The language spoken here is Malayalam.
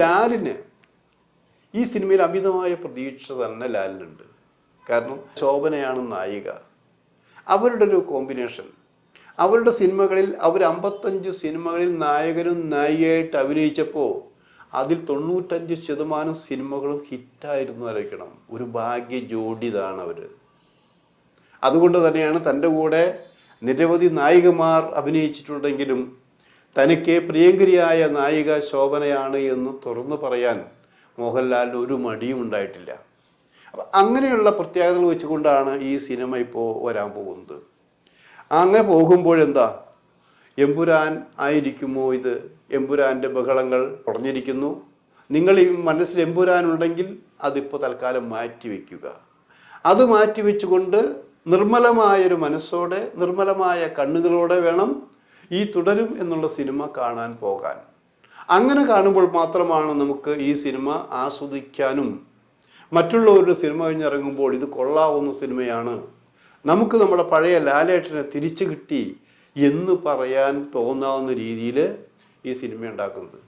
ലാലിന് ഈ സിനിമയിൽ അമിതമായ പ്രതീക്ഷ തന്നെ ലാലിനുണ്ട്. കാരണം ശോഭനയാണ് നായിക. അവരുടെ ഒരു കോമ്പിനേഷൻ, അവരുടെ സിനിമകളിൽ അവർ 55 സിനിമകളിൽ നായകനും നായികയായിട്ട് അഭിനയിച്ചപ്പോൾ അതിൽ 95% സിനിമകളും ഹിറ്റായിരുന്നു ആയിരിക്കണം. ഒരു ഭാഗ്യ ജോഡിതാണ് അവർ. അതുകൊണ്ട് തന്നെയാണ് തൻ്റെ കൂടെ നിരവധി നായികമാർ അഭിനയിച്ചിട്ടുണ്ടെങ്കിലും തനിക്ക് പ്രിയങ്കരിയായ നായിക ശോഭനയാണ് എന്ന് തുറന്നു പറയാൻ മോഹൻലാലിന് ഒരു മടിയും ഉണ്ടായിട്ടില്ല. അപ്പം അങ്ങനെയുള്ള പ്രത്യേകതകൾ വെച്ചുകൊണ്ടാണ് ഈ സിനിമ ഇപ്പോൾ വരാൻ പോകുന്നത്. അങ്ങനെ പോകുമ്പോഴെന്താ, എമ്പുരാൻ ആയിരിക്കുമോ ഇത്? എമ്പുരാൻ്റെ ബഹളങ്ങൾ കുറഞ്ഞിരിക്കുന്നു. നിങ്ങൾ ഈ മനസ്സിൽ എമ്പുരാൻ ഉണ്ടെങ്കിൽ അതിപ്പോൾ തൽക്കാലം മാറ്റിവെക്കുക. അത് മാറ്റിവെച്ചുകൊണ്ട് നിർമ്മലമായൊരു മനസ്സോടെ, നിർമ്മലമായ കണ്ണുകളോടെ വേണം ഈ തുടരും എന്നുള്ള സിനിമ കാണാൻ പോകാൻ. അങ്ങനെ കാണുമ്പോൾ മാത്രമാണ് നമുക്ക് ഈ സിനിമ ആസ്വദിക്കാനും മറ്റുള്ളവരുടെ സിനിമ കഴിഞ്ഞിറങ്ങുമ്പോൾ ഇത് കൊള്ളാവുന്ന സിനിമയാണ്, നമുക്ക് നമ്മുടെ പഴയ ലാലേട്ടനെ തിരിച്ചു കിട്ടി എന്ന് പറയാൻ തോന്നാവുന്ന രീതിയിൽ ഈ സിനിമ ഉണ്ടാക്കുന്നത്.